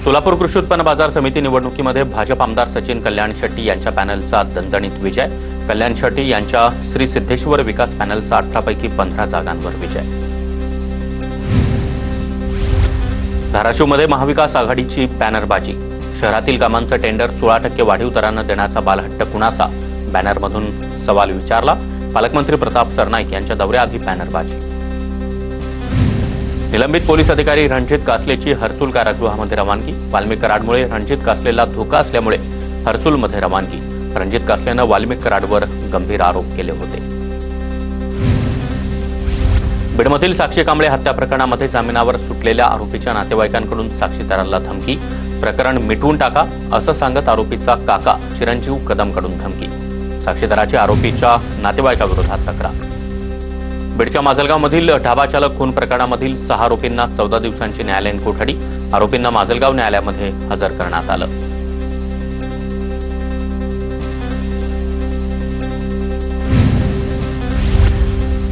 सोलापूर कृषी उत्पन्न बाजार समिती निवडणुकीमध्ये भाजप आमदार सचिन कल्याण शेट्टी यांच्या पॅनलचा दणदणीत विजय। कल्याण शेट्टी यांच्या श्री सिद्धेश्वर विकास पॅनलचा 18 पैकी 15 जागांवर विजय। धाराशिवमध्ये महाविकास आघाडीची बॅनरबाजी। शहरातील कामांचं टेंडर 16% वाढीव दरानं देण्याचा बालहट्ट कुणाचा? बॅनरमधून सवाल विचारला। पालकमंत्री प्रताप सरनाईक यांच्या दौऱ्याआधी बॅनरबाजी। निलंबित पोलीस अधिकारी रणजित कासलेची हर्सुल कारागृहामध्ये रवानगी। वाल्मिक कराडमुळे रणजित कासलेला धोका असल्यामुळे हर्सुलमध्ये रवानगी। रणजित कासलेनं वाल्मिक कराडवर गंभीर आरोप केले होते। बीडमधील साक्षी कांबळे हत्या प्रकरणामध्ये जामिनावर सुटलेल्या आरोपीच्या नातेवाईकांकडून साक्षीदाराला धमकी। प्रकरण मिटवून टाका असं सांगत आरोपीचा काका चिरंजीव कदमकडून धमकी। साक्षीदाराची आरोपीच्या नातेवाईकाविरोधात तक्रार। बीडच्या माजलगावमधील ढाबा चालक खून प्रकरणामधील 6 आरोपींना 14 दिवसांची न्यायालयीन कोठडी। आरोपींना माजलगाव न्यायालयामध्ये हजर करण्यात आलं।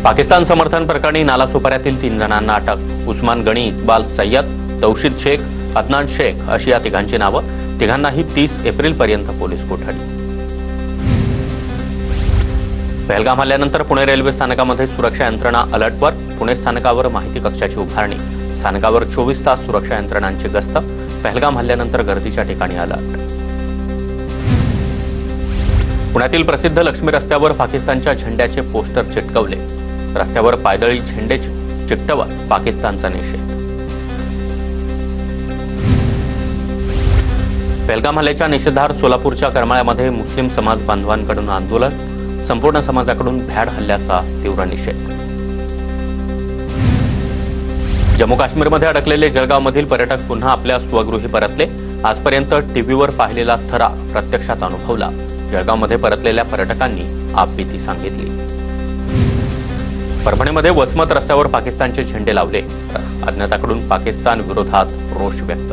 पाकिस्तान समर्थन प्रकरणी नालासोपाऱ्यातील 3 जणांना अटक। उस्मान गणी, इक्बाल सय्यद, तौशीद शेख, अदनान शेख अशी या तिघांची नावं। तिघांनाही 30 एप्रिलपर्यंत पोलीस कोठडी। पहलगाम हल्ल्यानंतर पुणे रेल्वे स्थानकामध्ये सुरक्षा यंत्रणा अलर्टवर। पुणे स्थानकावर माहिती कक्षाची उभारणी। स्थानकावर 24 तास सुरक्षा यंत्रणांची गस्त। पहलगाम हल्ल्यानंतर गर्दीच्या ठिकाणी अलर्ट। पुण्यातील प्रसिद्ध लक्ष्मी रस्त्यावर पाकिस्तानच्या झेंड्याचे पोस्टर चिटकवले। रस्त्यावर पायदळी झेंडे चिकटवत पाकिस्तानचा निषेध। पहलगाम हल्ल्याच्या निषेधार्थ सोलापूरच्या करमाळ्यामध्ये मुस्लिम समाज बांधवांकडून आंदोलन। संपूर्ण समाजाकडून भ्याड हल्ल्याचा तीव्र निषेध। जम्मू काश्मीरमध्ये अडकलेले जळगावमधील पर्यटक पुन्हा आपल्या स्वगृही परतले। आजपर्यंत टीव्हीवर पाहिलेला थरा प्रत्यक्षात अनुभवला। जळगावमध्ये परतलेल्या पर्यटकांनी आपबीती सांगितली। परभणीमध्ये वसमत रस्त्यावर पाकिस्तानचे झेंडे लावले। अज्ञाताकडून पाकिस्तान विरोधात रोष व्यक्त।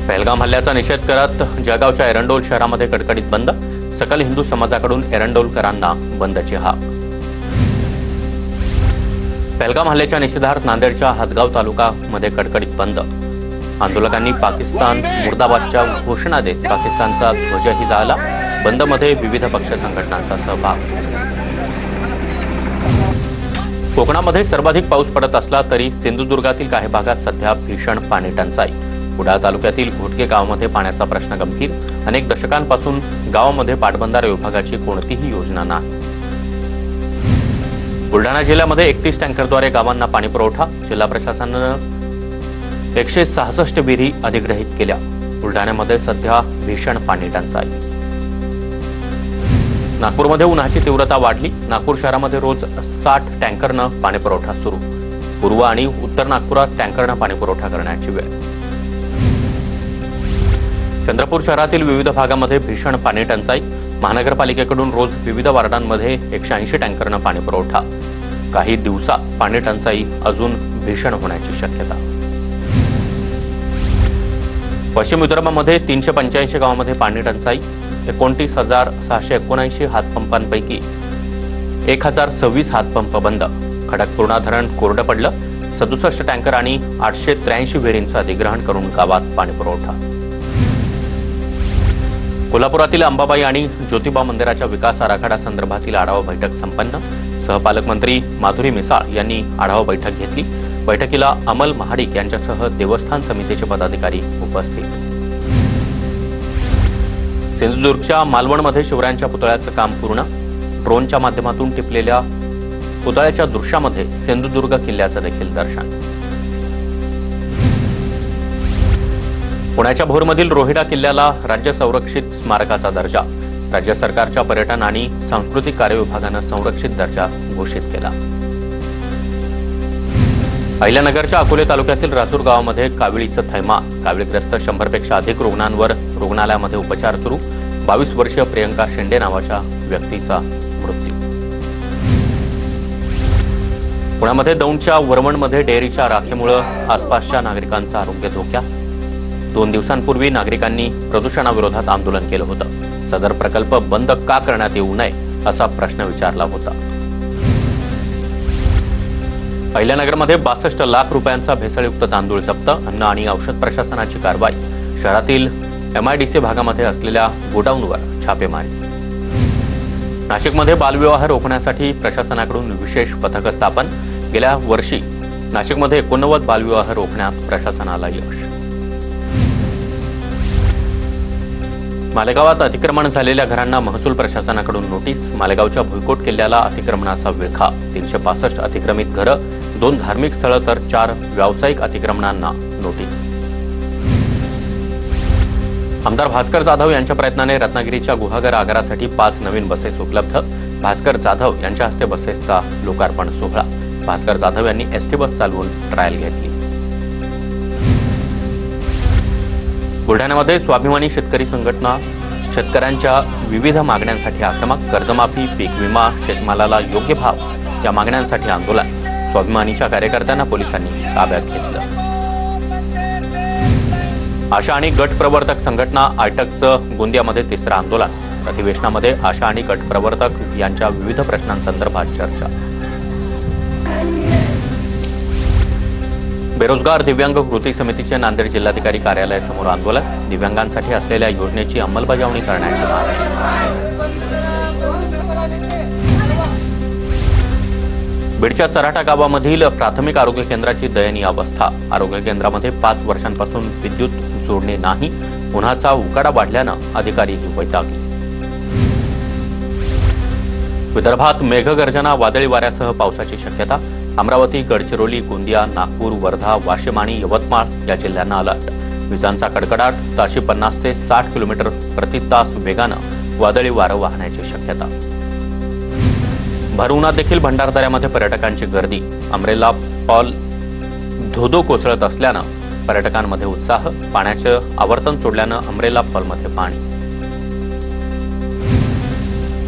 पहलगाम हल्ल्याचा निषेध करत जळगावच्या एरंडोल शहरामध्ये कडकडीत बंद। सकल हिंदू समाजाकडून एरंडोलकरांना बंदची हाक। पहलगाम हल्ल्याच्या निषेधार्थ नांदेडच्या हदगाव तालुक्यामध्ये कडकडीत बंद। आंदोलकांनी पाकिस्तान मुर्दाबादच्या घोषणा देत पाकिस्तानचा ध्वजही जाळला। बंदमध्ये विविध पक्ष संघटनांचा सहभाग। कोकणामध्ये सर्वाधिक पाऊस पडत असला तरी सिंधुदुर्गातील काही भागात सध्या भीषण पाणी टंचाई। कुडाळ तालुक्यातील घोटके गावामध्ये पाण्याचा प्रश्न गंभीर। अनेक दशकांपासून गावामध्ये पाटबंधारे विभागाची कोणतीही योजना नाही। बुलढाणा जिल्ह्यामध्ये 31 टँकरद्वारे गावांना पाणी पुरवठा। जिल्हा प्रशासनानं 166 विहिरी अधिग्रहित केल्या। बुलढाण्यामध्ये सध्या भीषण पाणी टंचाई। नागपूरमध्ये उन्हाची तीव्रता वाढली। नागपूर शहरामध्ये रोज 60 टँकरनं पाणी पुरवठा सुरू। पूर्व आणि उत्तर नागपुरात टँकरनं पाणी पुरवठा करण्याची वेळ। चंद्रपूर शहरातील विविध भागामध्ये भीषण पाणी टंचाई। महानगरपालिकेकडून रोज विविध वार्डांमध्ये 180 टँकरनं पाणी पुरवठा। काही दिवसात पाणी टंचाई अजून भीषण होण्याची शक्यता। पश्चिम विदर्भामध्ये 385 गावांमध्ये पाणी टंचाई। 29,679 हातपंपांपैकी 1,026 हातपंप बंद। खडकपूर्णा धरण कोरडं पडलं। 67 टँकर आणि 883 विहिरींचं अधिग्रहण करून गावात पाणी पुरवठा। कोल्हापुरातील अंबाबाई आणि ज्योतिबा मंदिराच्या विकास आराखडा संदर्भातील आढावा बैठक संपन्न। सहपालकमंत्री माधुरी मिसाळ यांनी आढावा बैठक घेतली। बैठकीला अमल महाडिक यांच्यासह देवस्थान समितीचे पदाधिकारी उपस्थित। सिंधुदुर्गच्या मालवणमध्ये शिवरायांच्या पुतळ्याचं काम पूर्ण। ड्रोनच्या माध्यमातून टिपलेल्या पुतळ्याच्या दृश्यामध्ये सिंधुदुर्ग किल्ल्याचं देखील दर्शन। पुण्याच्या भोरमधील रोहिडा किल्ल्याला राज्य संरक्षित स्मारकाचा दर्जा। राज्य सरकारच्या पर्यटन आणि सांस्कृतिक कार्य विभागानं संरक्षित दर्जा घोषित केला। अहिल्यानगरच्या अकोले तालुक्यातील रासूर गावामध्ये काविळीचं थैमान। काविळीग्रस्त 100 पेक्षा अधिक रुग्णांवर रुग्णालयामध्ये उपचार सुरू। 22 वर्षीय प्रियंका शेंडे नावाच्या व्यक्तीचा मृत्यू। पुण्यामध्ये दौंडच्या वरवणमध्ये डेअरीच्या राखेमुळे आसपासच्या नागरिकांचं आरोग्य धोक्यात। 2 दिवसांपूर्वी नागरिकांनी प्रदूषणाविरोधात आंदोलन केलं होतं। सदर प्रकल्प बंद का करण्यात येऊ नये असा प्रश्न विचारला होता। अहिल्यानगरमध्ये 62 लाख रुपयांचा भेसळयुक्त तांदूळ जप्त. अन्न आणि औषध प्रशासनाची कारवाई. शहरातील MIDC भागामध्ये असलेल्या गोडाऊनवर छापेमारी. नाशिकमध्ये बालविवाह रोखण्यासाठी प्रशासनाकडून विशेष पथक स्थापन. गेल्या वर्षी नाशिकमध्ये 89 बालविवाह रोखण्यात प्रशासनाला यश. मालेगावात अतिक्रमण झालेल्या घरांना महसूल प्रशासनाकडून नोटीस. मालेगावच्या भुईकोट किल्ल्याला अतिक्रमणाचा विळखा. 365 अतिक्रमित घरं, 2 धार्मिक स्थळं तर 4 व्यावसायिक अतिक्रमणांना नोटीस. आमदार भास्कर जाधव यांच्या प्रयत्नाने रत्नागिरीच्या गुहागर आगारासाठी 5 नवीन बसेस उपलब्ध. भास्कर जाधव यांच्या हस्ते बसेसचा लोकार्पण सोहळा. भास्कर जाधव यांनी ST बस चालवून ट्रायल घेतली. बुलढाण्यामध्ये स्वाभिमानी शेतकरी संघटना शेतकऱ्यांच्या विविध मागण्यांसाठी आक्रमक. कर्जमाफी, पीक विमा, शेतमालाला योग्य भाव या मागण्यांसाठी आंदोलन. स्वाभिमानीच्या कार्यकर्त्यांना पोलिसांनी ताब्यात घेतलं. आशा आणि गट प्रवर्तक संघटना आयटकचं गोंदियामध्ये 3रं आंदोलन. अधिवेशनामध्ये आशा आणि गट प्रवर्तक यांच्या विविध प्रश्नांसंदर्भात चर्चा. बेरोजगार दिव्यांग कृती समितीचे नांदेड जिल्हाधिकारी कार्यालयासमोर आंदोलन. दिव्यांगांसाठी असलेल्या योजनेची अंमलबजावणी करण्याची मागणी. बीडच्या चराटा गावामधील प्राथमिक आरोग्य केंद्राची दयनीय अवस्था. आरोग्य केंद्रामध्ये 5 वर्षांपासून विद्युत जोडणे नाही. उन्हाचा उकाडा वाढल्यानं अधिकारीही वैतागले. विदर्भात मेघगर्जना, वादळी वाऱ्यासह पावसाची शक्यता. अमरावती, गडचिरोली, गोंदिया, नागपूर, वर्धा, वाशिम आणि यवतमाळ या जिल्ह्यांना अलर्ट. विजांचा कडकडाट. ताशी 50 ते 60 किलोमीटर प्रति तास वेगानं वादळी वारं वाहण्याची शक्यता. भर उन्हात देखील भंडारदऱ्यामध्ये पर्यटकांची गर्दी. अमरेला फॉल धोधो कोसळत असल्यानं पर्यटकांमध्ये उत्साह. पाण्याचं आवर्तन सोडल्यानं अमरेला फॉलमध्ये पाणी.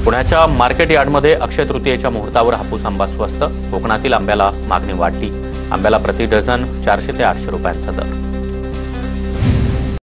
पुण्याच्या मार्केट यार्डमध्ये अक्षय तृतीयेच्या मुहूर्तावर हापूस आंबा स्वस्त. कोकणातील आंब्याला मागणी वाढली. आंब्याला प्रति डझन 400 ते 800 रुपयांचा दर.